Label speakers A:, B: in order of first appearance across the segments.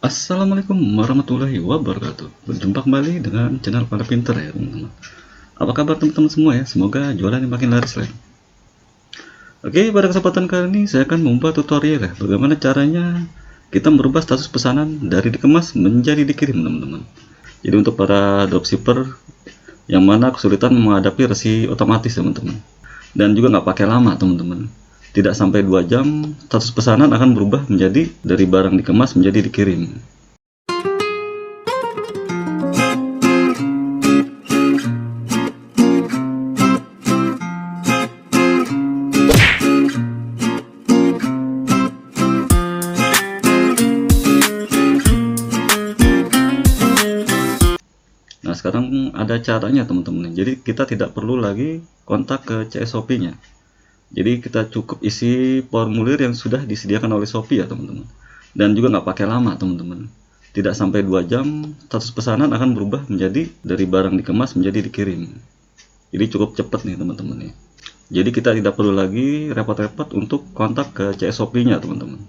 A: Assalamualaikum warahmatullahi wabarakatuh. Berjumpa kembali dengan channel Pada Pinter ya teman-teman. Apa kabar teman-teman semua ya? Semoga jualan yang makin laris lah. Oke, pada kesempatan kali ini saya akan membuat tutorial ya, bagaimana caranya kita merubah status pesanan dari dikemas menjadi dikirim teman-teman. Jadi untuk para dropshipper yang mana kesulitan menghadapi resi otomatis teman-teman, dan juga nggak pakai lama teman-teman. Tidak sampai 2 jam, status pesanan akan berubah menjadi dari barang dikemas menjadi dikirim. Nah, sekarang ada caranya teman-teman. Jadi kita tidak perlu lagi kontak ke CS Shopee-nya. Jadi kita cukup isi formulir yang sudah disediakan oleh Shopee ya teman-teman. Dan juga nggak pakai lama teman-teman. Tidak sampai 2 jam, status pesanan akan berubah menjadi dari barang dikemas menjadi dikirim. Jadi cukup cepat nih teman-teman ya. Jadi kita tidak perlu lagi repot-repot untuk kontak ke CS Shopee-nya teman-teman.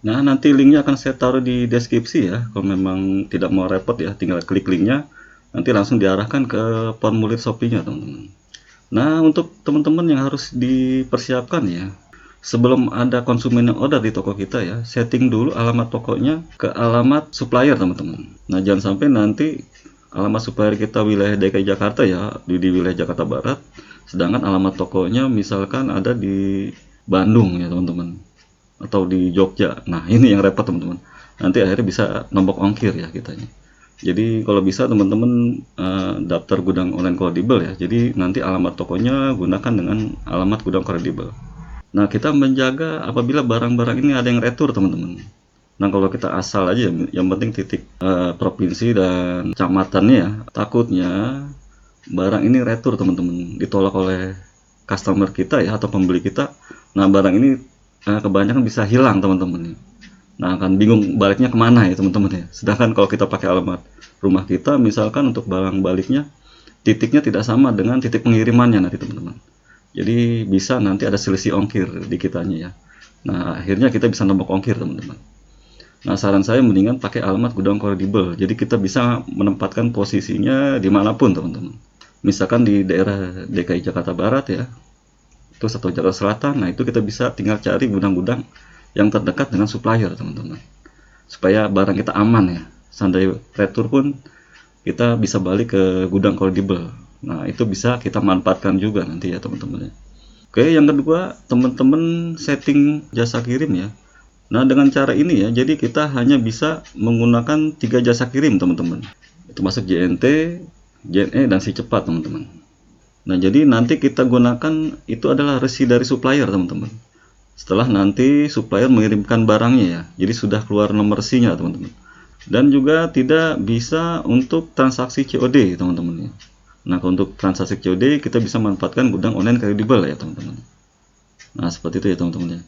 A: Nah, nanti linknya akan saya taruh di deskripsi ya. Kalau memang tidak mau repot ya, tinggal klik linknya. Nanti langsung diarahkan ke formulir Shopee-nya teman-teman. Nah, untuk teman-teman yang harus dipersiapkan ya, sebelum ada konsumen yang order di toko kita ya, setting dulu alamat tokonya ke alamat supplier teman-teman. Nah, jangan sampai nanti alamat supplier kita wilayah DKI Jakarta ya, di wilayah Jakarta Barat, sedangkan alamat tokonya misalkan ada di Bandung ya teman-teman, atau di Jogja. Nah, ini yang repot teman-teman. Nanti akhirnya bisa nombok ongkir ya kitanya. Jadi kalau bisa teman-teman daftar gudang online kredibel ya. Jadi nanti alamat tokonya gunakan dengan alamat gudang kredibel. Nah, kita menjaga apabila barang-barang ini ada yang retur teman-teman. Nah, kalau kita asal aja, yang penting titik provinsi dan kecamatannya ya. Takutnya barang ini retur teman-teman, ditolak oleh customer kita ya atau pembeli kita. Nah, barang ini kebanyakan bisa hilang teman-teman. Nah, akan bingung baliknya kemana ya teman-teman ya. Sedangkan kalau kita pakai alamat rumah kita, misalkan untuk barang baliknya, titiknya tidak sama dengan titik pengirimannya nanti teman-teman. Jadi bisa nanti ada selisih ongkir di kitanya ya. Nah, akhirnya kita bisa nombok ongkir teman-teman. Nah, saran saya mendingan pakai alamat gudang kredibel. Jadi kita bisa menempatkan posisinya dimanapun teman-teman. Misalkan di daerah DKI Jakarta Barat ya, terus atau Jakarta Selatan. Nah, itu kita bisa tinggal cari gudang-gudang yang terdekat dengan supplier teman-teman, supaya barang kita aman ya. Seandainya retur pun kita bisa balik ke gudang kredibel. Nah, itu bisa kita manfaatkan juga nanti ya teman-teman ya. Oke, yang kedua teman-teman setting jasa kirim ya. Nah, dengan cara ini ya, jadi kita hanya bisa menggunakan 3 jasa kirim teman-teman. Itu masuk JNT, JNE dan si cepat teman-teman. Nah, jadi nanti kita gunakan itu adalah resi dari supplier teman-teman. Setelah nanti supplier mengirimkan barangnya ya, jadi sudah keluar nomor resinya teman-teman. Dan juga tidak bisa untuk transaksi COD teman-teman ya. Nah, untuk transaksi COD kita bisa manfaatkan gudang online kredibel ya teman-teman. Nah, seperti itu ya teman-teman ya.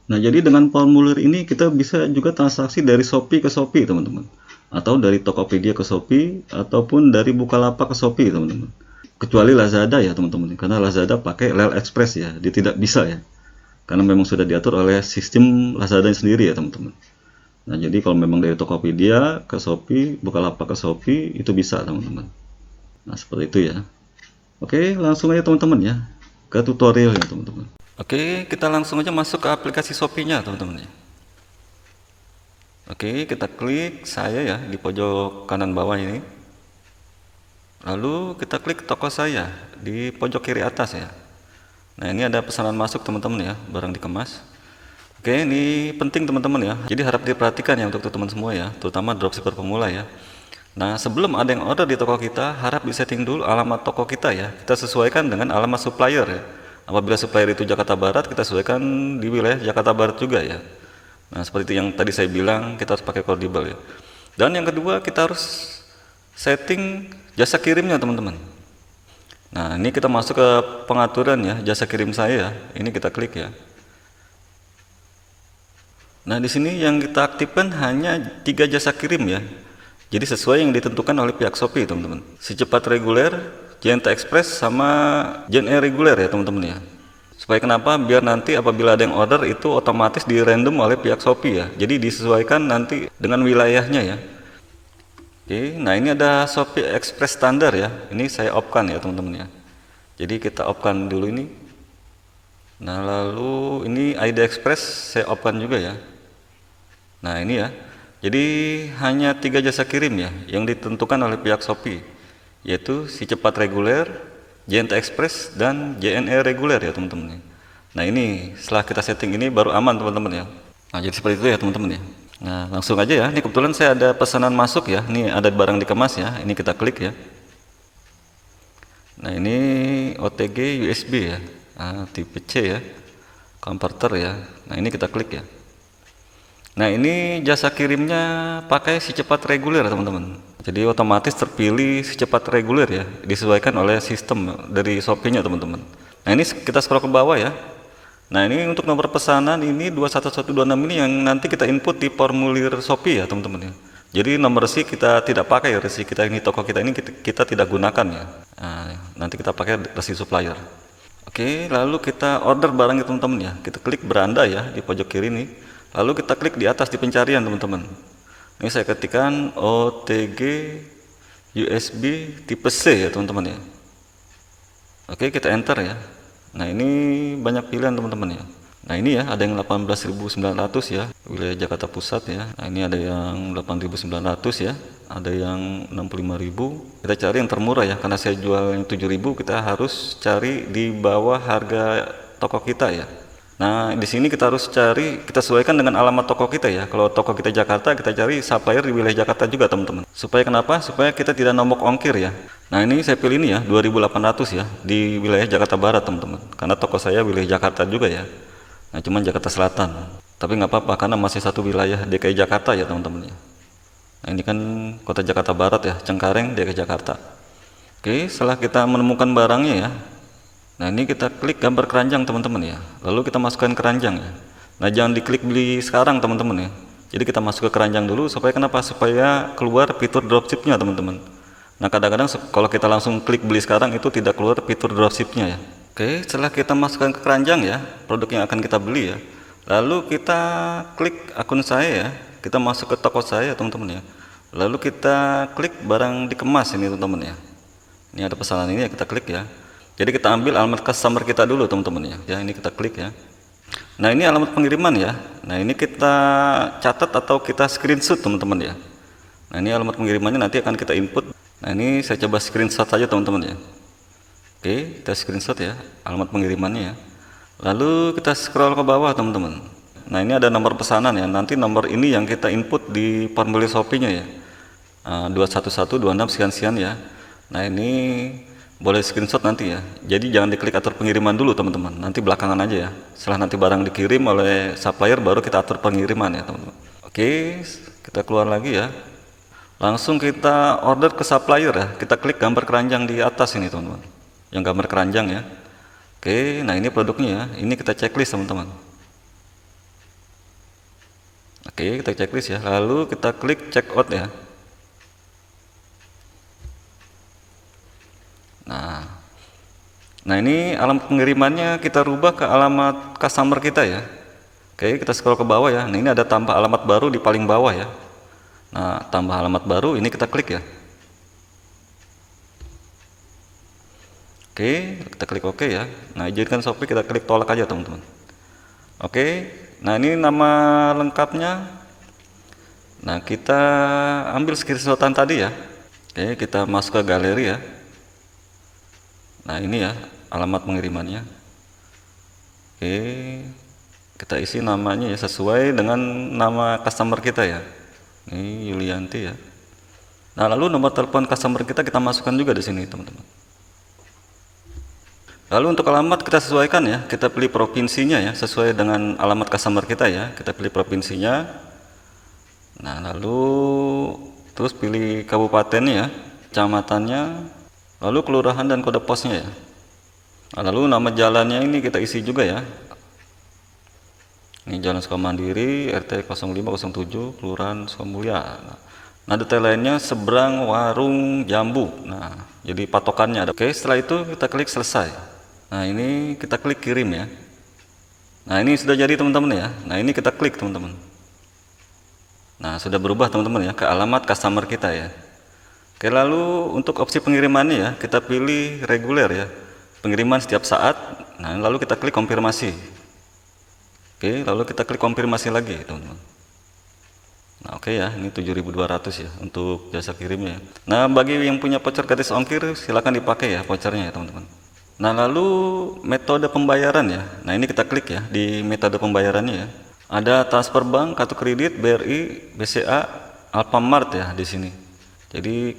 A: Nah, jadi dengan formulir ini kita bisa juga transaksi dari Shopee ke Shopee teman-teman, atau dari Tokopedia ke Shopee, ataupun dari Bukalapak ke Shopee teman-teman. Kecuali Lazada ya teman-teman, karena Lazada pakai Lel Express ya, dia tidak bisa ya. Karena memang sudah diatur oleh sistem Lazada sendiri ya teman-teman. Nah, jadi kalau memang dari Tokopedia ke Shopee, Bukalapak ke Shopee, itu bisa teman-teman. Nah, seperti itu ya. Oke, langsung aja teman-teman ya ke tutorial ya teman-teman. Oke, kita langsung aja masuk ke aplikasi Shopee-nya teman-teman ya. Oke, kita klik saya ya di pojok kanan bawah ini. Lalu kita klik toko saya di pojok kiri atas ya. Nah, ini ada pesanan masuk teman-teman ya, barang dikemas. Oke, ini penting teman-teman ya. Jadi harap diperhatikan ya untuk teman-teman semua ya, terutama dropshipper pemula ya. Nah, sebelum ada yang order di toko kita, harap disetting dulu alamat toko kita ya. Kita sesuaikan dengan alamat supplier ya. Apabila supplier itu Jakarta Barat, kita sesuaikan di wilayah Jakarta Barat juga ya. Nah, seperti itu yang tadi saya bilang, kita harus pakai kredibel ya. Dan yang kedua, kita harus setting jasa kirimnya teman-teman. Nah, ini kita masuk ke pengaturan ya, jasa kirim saya. Ini kita klik ya. Nah, di sini yang kita aktifkan hanya 3 jasa kirim ya. Jadi sesuai yang ditentukan oleh pihak Shopee, teman-teman. Si cepat reguler, JNT Express sama JNE reguler ya, teman-teman ya. Supaya kenapa? Biar nanti apabila ada yang order itu otomatis di random oleh pihak Shopee ya. Jadi disesuaikan nanti dengan wilayahnya ya. Oke, nah ini ada Shopee Express standar ya. Ini saya off-kan ya teman-teman ya. Jadi kita off-kan dulu ini. Nah lalu ini ID Express saya off-kan juga ya. Nah ini ya. Jadi hanya 3 jasa kirim ya yang ditentukan oleh pihak Shopee, yaitu si cepat reguler, JNT Express, dan JNE reguler ya teman-teman. Nah ini setelah kita setting ini baru aman teman-teman ya. Nah jadi seperti itu ya teman-teman ya. Nah langsung aja ya. Ini kebetulan saya ada pesanan masuk ya. Ini ada barang dikemas ya. Ini kita klik ya. Nah ini OTG USB ya. Nah, tipe C ya. Converter ya. Nah ini kita klik ya. Nah ini jasa kirimnya pakai si cepat reguler teman-teman. Jadi otomatis terpilih si cepat reguler ya, disesuaikan oleh sistem dari Shopee-nya teman-teman. Nah ini kita scroll ke bawah ya. Nah ini untuk nomor pesanan ini 21126 ini yang nanti kita input di formulir Shopee ya teman-teman ya. Jadi nomor resi kita tidak pakai ya, resi kita ini toko kita ini kita tidak gunakan ya. Nah, nanti kita pakai resi supplier. Oke, lalu kita order barangnya teman-teman ya. Kita klik beranda ya di pojok kiri nih. Lalu kita klik di atas di pencarian teman-teman. Ini saya ketikkan OTG USB tipe C ya teman-teman ya. Oke, kita enter ya. Nah ini banyak pilihan teman-teman ya. Nah ini ya ada yang 18.900 ya, wilayah Jakarta Pusat ya. Nah ini ada yang 8.900 ya, ada yang 65.000. Kita cari yang termurah ya, karena saya jual yang 7.000, kita harus cari di bawah harga toko kita ya. Nah di sini kita harus cari, kita sesuaikan dengan alamat toko kita ya. Kalau toko kita Jakarta, kita cari supplier di wilayah Jakarta juga teman-teman. Supaya kenapa? Supaya kita tidak nombok ongkir ya. Nah ini saya pilih ini ya 2.800 ya di wilayah Jakarta Barat teman-teman. Karena toko saya wilayah Jakarta juga ya. Nah cuman Jakarta Selatan. Tapi nggak apa-apa karena masih satu wilayah DKI Jakarta ya teman-teman ya. Nah ini kan kota Jakarta Barat ya, Cengkareng DKI Jakarta. Oke, setelah kita menemukan barangnya ya. Nah ini kita klik gambar keranjang teman-teman ya. Lalu kita masukkan keranjang ya. Nah jangan diklik beli sekarang teman-teman ya. Jadi kita masuk ke keranjang dulu supaya kenapa? Supaya keluar fitur dropshipnya teman-teman. Nah kadang-kadang kalau kita langsung klik beli sekarang itu tidak keluar fitur dropshipnya ya. Oke, setelah kita masukkan ke keranjang ya produk yang akan kita beli ya. Lalu kita klik akun saya ya. Kita masuk ke toko saya teman-teman ya. Lalu kita klik barang dikemas ini teman-teman ya. Ini ada pesanan ini ya, kita klik ya. Jadi kita ambil alamat customer kita dulu teman-teman ya. Ya ini kita klik ya. Nah ini alamat pengiriman ya. Nah ini kita catat atau kita screenshot teman-teman ya. Nah ini alamat pengirimannya nanti akan kita input. Nah ini saya coba screenshot saja teman-teman ya. Oke, kita screenshot ya alamat pengirimannya ya. Lalu kita scroll ke bawah teman-teman. Nah ini ada nomor pesanan ya. Nanti nomor ini yang kita input di formulir Shopee-nya ya. 21126 sekian-sekian ya. Nah ini boleh screenshot nanti ya. Jadi jangan diklik atur pengiriman dulu teman-teman. Nanti belakangan aja ya. Setelah nanti barang dikirim oleh supplier baru kita atur pengiriman ya teman-teman. Oke, kita keluar lagi ya. Langsung kita order ke supplier ya. Kita klik gambar keranjang di atas ini teman-teman. Yang gambar keranjang ya. Oke, nah ini produknya ya. Ini kita checklist teman-teman. Oke, kita checklist ya. Lalu kita klik check out ya. Nah ini alamat pengirimannya kita rubah ke alamat customer kita ya. Oke, kita scroll ke bawah ya. Nah ini ada tambah alamat baru di paling bawah ya. Nah tambah alamat baru ini kita klik ya. Oke, kita klik OK ya. Nah izinkan Shopee, kita klik tolak aja teman-teman. Oke, nah ini nama lengkapnya. Nah kita ambil screenshotan tadi ya. Oke, kita masuk ke galeri ya. Nah ini ya alamat pengirimannya. Oke, kita isi namanya ya sesuai dengan nama customer kita ya. Ini Yulianti ya. Nah lalu nomor telepon customer kita masukkan juga di sini teman-teman. Lalu untuk alamat kita sesuaikan ya. Kita pilih provinsinya ya sesuai dengan alamat customer kita ya. Kita pilih provinsinya. Nah lalu terus pilih kabupatennya ya, kecamatannya, lalu kelurahan dan kode posnya ya. Nah, lalu nama jalannya ini kita isi juga ya. Ini Jalan Sukamandiri, RT 0507, Kelurahan Sukamulya. Nah detail lainnya seberang warung jambu. Nah jadi patokannya ada. Oke, setelah itu kita klik selesai. Nah, ini kita klik kirim ya. Nah, ini sudah jadi teman-teman ya. Nah, ini kita klik teman-teman. Nah, sudah berubah teman-teman ya ke alamat customer kita ya. Oke, lalu untuk opsi pengirimannya ya, kita pilih reguler ya. Pengiriman setiap saat. Nah, lalu kita klik konfirmasi. Oke, lalu kita klik konfirmasi lagi teman-teman. Nah, oke ya, ini 7.200 ya untuk jasa kirimnya. Nah, bagi yang punya voucher gratis ongkir silakan dipakai ya vouchernya ya teman-teman. Nah, lalu metode pembayaran ya. Nah, ini kita klik ya di metode pembayarannya ya. Ada transfer bank, kartu kredit, BRI, BCA, Alfamart ya di sini. Jadi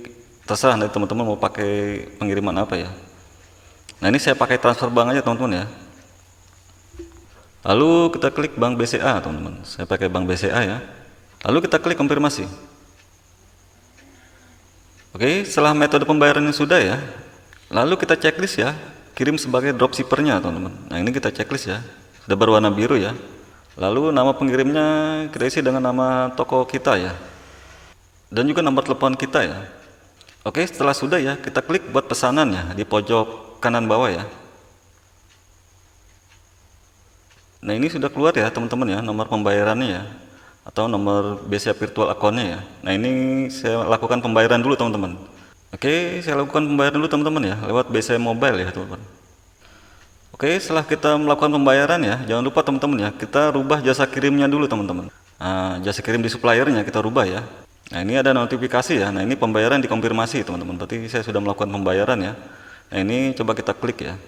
A: terserah nanti teman-teman mau pakai pengiriman apa ya. Nah, ini saya pakai transfer bank aja teman-teman ya. Lalu kita klik bank BCA teman-teman. Saya pakai bank BCA ya. Lalu kita klik konfirmasi. Oke, setelah metode pembayarannya sudah ya. Lalu kita checklist ya. Kirim sebagai dropshippernya teman-teman. Nah, ini kita checklist ya, sudah berwarna biru ya. Lalu nama pengirimnya kita isi dengan nama toko kita ya, dan juga nomor telepon kita ya. Oke, setelah sudah ya, kita klik buat pesanannya di pojok kanan bawah ya. Nah, ini sudah keluar ya teman-teman ya, nomor pembayarannya ya, atau nomor BCA virtual account-nya ya. Nah, ini saya lakukan pembayaran dulu teman-teman. Oke, saya lakukan pembayaran dulu teman-teman ya, lewat BCA Mobile ya teman-teman. Oke, setelah kita melakukan pembayaran ya, jangan lupa teman-teman ya, kita rubah jasa kirimnya dulu teman-teman. Nah, jasa kirim di suppliernya kita rubah ya. Nah, ini ada notifikasi ya, nah ini pembayaran dikonfirmasi teman-teman, berarti saya sudah melakukan pembayaran ya. Nah, ini coba kita klik ya.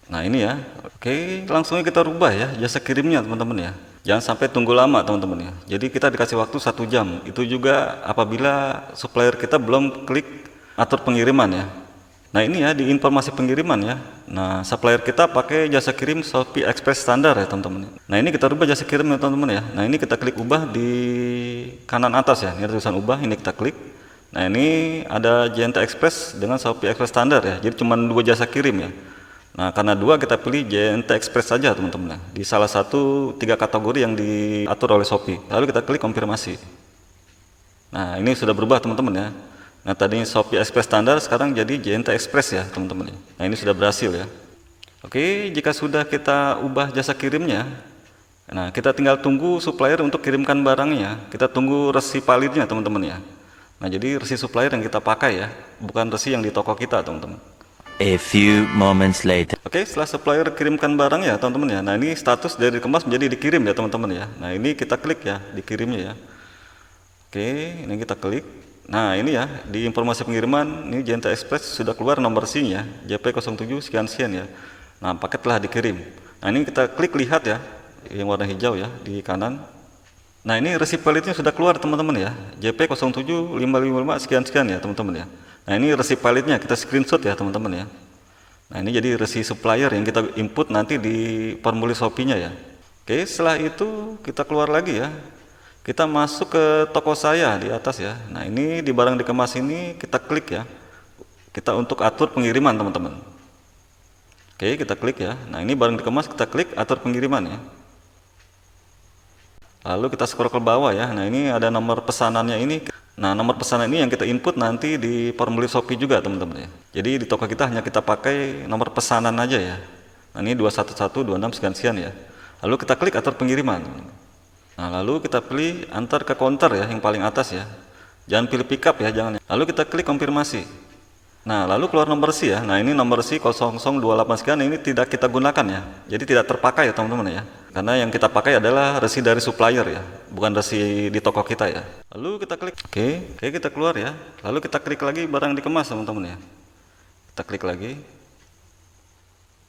A: Nah, ini ya, oke, langsung kita rubah ya jasa kirimnya teman-teman ya. Jangan sampai tunggu lama teman-teman ya. Jadi kita dikasih waktu 1 jam. Itu juga apabila supplier kita belum klik atur pengiriman ya. Nah, ini ya di informasi pengiriman ya. Nah, supplier kita pakai jasa kirim Shopee Express standar ya teman-teman. Nah, ini kita rubah jasa kirim ya teman-teman ya. Nah, ini kita klik ubah di kanan atas ya. Ini ada tulisan ubah, ini kita klik. Nah, ini ada JNT Express dengan Shopee Express standar ya. Jadi cuma 2 jasa kirim ya. Nah, karena 2 kita pilih JNT Express saja teman-teman. Di salah satu 3 kategori yang diatur oleh Shopee. Lalu kita klik konfirmasi. Nah, ini sudah berubah teman-teman ya. Nah, tadinya Shopee Express standar, sekarang jadi JNT Express ya teman-teman. Nah, ini sudah berhasil ya. Oke, jika sudah kita ubah jasa kirimnya, nah kita tinggal tunggu supplier untuk kirimkan barangnya. Kita tunggu resi validnya teman-teman ya. Nah, jadi resi supplier yang kita pakai ya, bukan resi yang di toko kita teman-teman.
B: A few moments later.
A: Oke, setelah supplier kirimkan barang ya teman-teman ya. Nah, ini status dari dikemas menjadi dikirim ya teman-teman ya. Nah, ini kita klik ya dikirimnya ya. Oke, ini kita klik. Nah, ini ya di informasi pengiriman ini JNT Express sudah keluar nomor SIM-nya JP07 sekian ya. Nah, paket telah dikirim. Nah, ini kita klik lihat ya yang warna hijau ya di kanan. Nah, ini resi validnya sudah keluar teman-teman ya, JP07555 sekian ya teman-teman ya. Nah, ini resi validnya kita screenshot ya teman-teman ya. Nah, ini jadi resi supplier yang kita input nanti di formulir Shopee-nya ya. Oke, setelah itu kita keluar lagi ya. Kita masuk ke toko saya di atas ya. Nah, ini di barang dikemas ini kita klik ya. Kita untuk atur pengiriman teman-teman. Oke, kita klik ya. Nah, ini barang dikemas kita klik atur pengiriman ya. Lalu kita scroll ke bawah ya. Nah, ini ada nomor pesanannya ini. Nah, nomor pesanan ini yang kita input nanti di formulir Shopee juga teman-teman ya. Jadi di toko kita hanya kita pakai nomor pesanan aja ya. Nah, ini 21126 sekian ya. Lalu kita klik atur pengiriman. Nah, lalu kita pilih antar ke counter ya yang paling atas ya. Jangan pilih pick up ya, jangan. Lalu kita klik konfirmasi. Nah, lalu keluar nomor SI ya. Nah, ini nomor SI 0028 sekian ini tidak kita gunakan ya. Jadi tidak terpakai ya teman-teman ya. Karena yang kita pakai adalah resi dari supplier ya, bukan resi di toko kita ya. Lalu kita klik, oke, kita keluar ya. Lalu kita klik lagi barang dikemas teman-teman ya. Kita klik lagi.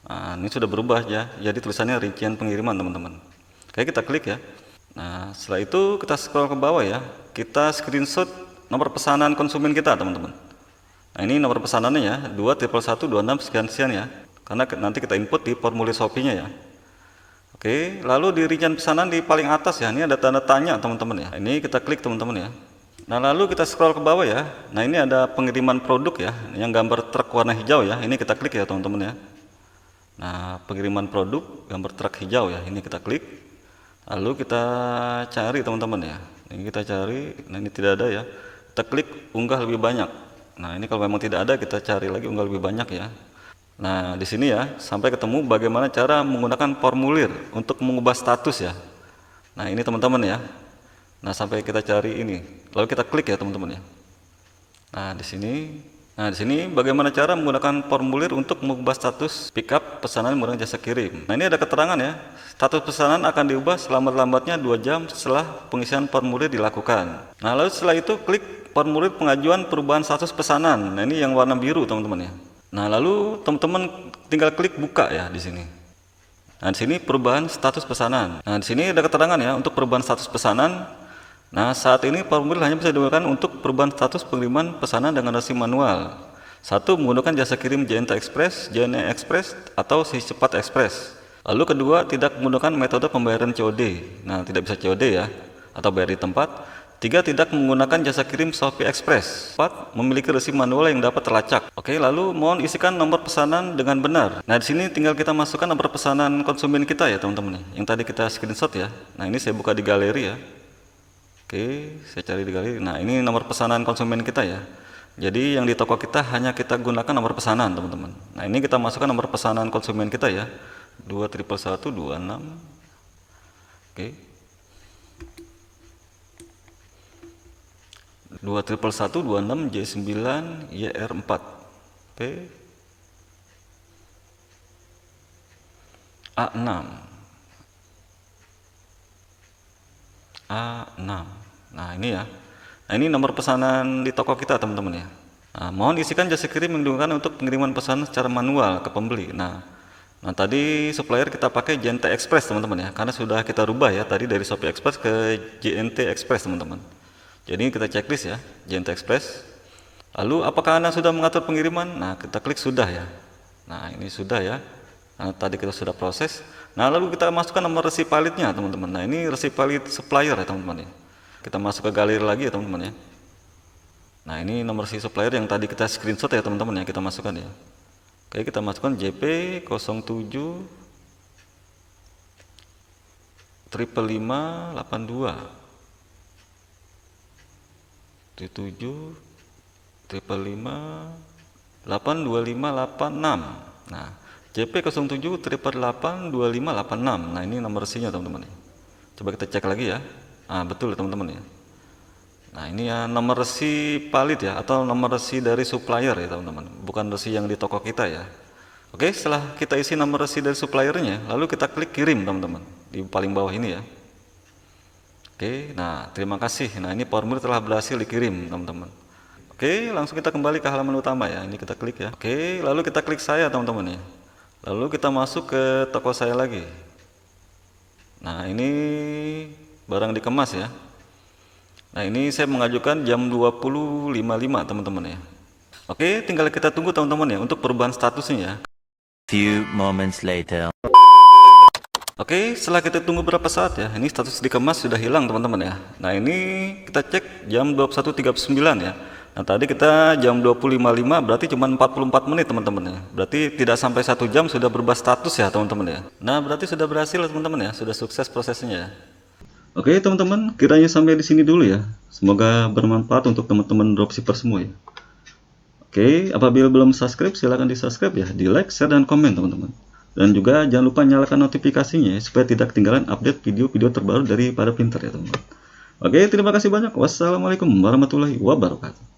A: Nah, ini sudah berubah ya. Jadi tulisannya rincian pengiriman teman-teman. Oke, kita klik ya. Nah, setelah itu kita scroll ke bawah ya. Kita screenshot nomor pesanan konsumen kita teman-teman. Nah, ini nomor pesanannya ya, 21126 sekian ya. Karena nanti kita input di formulir Shopee-nya ya. Oke, lalu di rincian pesanan di paling atas ya, ini ada tanda tanya teman-teman ya. Ini kita klik teman-teman ya. Nah, lalu kita scroll ke bawah ya. Nah, ini ada pengiriman produk ya, yang gambar truk warna hijau ya. Ini kita klik ya teman-teman ya. Nah, pengiriman produk gambar truk hijau ya, ini kita klik. Lalu kita cari teman-teman ya. Ini kita cari, nah ini tidak ada ya. Kita klik unggah lebih banyak. Nah, ini kalau memang tidak ada, kita cari lagi unggah lebih banyak ya. Nah, di sini ya, sampai ketemu bagaimana cara menggunakan formulir untuk mengubah status ya. Nah, ini teman-teman ya. Nah, sampai kita cari ini. Lalu kita klik ya, teman-teman ya. Nah, di sini bagaimana cara menggunakan formulir untuk mengubah status pickup pesanan menggunakan jasa kirim. Nah, ini ada keterangan ya. Status pesanan akan diubah selambat-lambatnya 2 jam setelah pengisian formulir dilakukan. Nah, lalu setelah itu klik formulir pengajuan perubahan status pesanan. Nah, ini yang warna biru, teman-teman ya. Nah, lalu teman-teman tinggal klik buka ya di sini. Nah, di sini perubahan status pesanan. Nah, di sini ada keterangan ya untuk perubahan status pesanan. Nah, saat ini formulir hanya bisa digunakan untuk perubahan status pengiriman pesanan dengan versi manual. 1. Menggunakan jasa kirim JNT Express, JNE Express, atau Si Cepat Express. Lalu kedua, tidak menggunakan metode pembayaran COD. Nah, tidak bisa COD ya, atau bayar di tempat. 3. Tidak menggunakan jasa kirim Shopee Express. 4. Memiliki resi manual yang dapat terlacak. Oke, lalu mohon isikan nomor pesanan dengan benar. Nah, di sini tinggal kita masukkan nomor pesanan konsumen kita ya, teman-teman. Yang tadi kita screenshot ya. Nah, ini saya buka di galeri ya. Oke, saya cari di galeri. Nah, ini nomor pesanan konsumen kita ya. Jadi yang di toko kita hanya kita gunakan nomor pesanan, teman-teman. Nah, ini kita masukkan nomor pesanan konsumen kita ya. 211126. Oke. 211126 J9 YR4. Oke. A6. A6. Nah, ini ya. Nah, ini nomor pesanan di toko kita, teman-teman ya. Nah, mohon isikan jasa kirim yang digunakan untuk pengiriman pesanan secara manual ke pembeli. Nah, tadi supplier kita pakai JNT Express, teman-teman ya. Karena sudah kita rubah ya tadi dari Shopee Express ke JNT Express, teman-teman. Jadi kita checklist ya, JNT Express. Lalu apakah Anda sudah mengatur pengiriman? Nah, kita klik sudah ya. Nah, ini sudah ya. Nah, tadi kita sudah proses. Nah, lalu kita masukkan nomor resi validnya, teman-teman. Nah, ini resi valid supplier ya, teman-teman ya. Kita masuk ke galeri lagi ya, teman-teman ya. Nah, ini nomor resi supplier yang tadi kita screenshot ya, teman-teman ya, kita masukkan ya. Oke, kita masukkan JP 07 55582 77 555 82586. Nah, JP 07 888 2586. Nah, ini nomor resinya, teman-teman. Coba kita cek lagi ya. Ah, betul teman-teman ya. Nah, ini ya nomor resi valid ya, atau nomor resi dari supplier ya, teman-teman. Bukan resi yang di toko kita ya. Oke, setelah kita isi nomor resi dari suppliernya, lalu kita klik kirim, teman-teman. Di paling bawah ini ya. Oke, nah terima kasih. Nah, ini formulir telah berhasil dikirim, teman-teman. Oke, langsung kita kembali ke halaman utama ya. Ini kita klik ya. Oke, lalu kita klik saya, teman-teman ya. Lalu kita masuk ke toko saya lagi. Nah, ini barang dikemas ya. Nah, ini saya mengajukan jam 20.55, teman-teman ya. Oke, tinggal kita tunggu, teman-teman ya, untuk perubahan statusnya ya.
B: Few moments later.
A: Oke, setelah kita tunggu berapa saat ya, ini status dikemas sudah hilang, teman-teman ya. Nah, ini kita cek jam 21.39 ya. Nah, tadi kita jam 20.55, berarti cuma 44 menit, teman-teman ya. Berarti tidak sampai 1 jam sudah berubah status ya, teman-teman ya. Nah, berarti sudah berhasil, teman-teman ya, sudah sukses prosesnya ya. Oke, teman-teman, kiranya sampai di sini dulu ya. Semoga bermanfaat untuk teman-teman dropshipper semua ya. Oke, apabila belum subscribe, silahkan di-subscribe ya, di-like, share, dan komen, teman-teman. Dan juga jangan lupa nyalakan notifikasinya ya, supaya tidak ketinggalan update video-video terbaru dari para pinter ya, teman-teman. Oke, terima kasih banyak. Wassalamualaikum warahmatullahi wabarakatuh.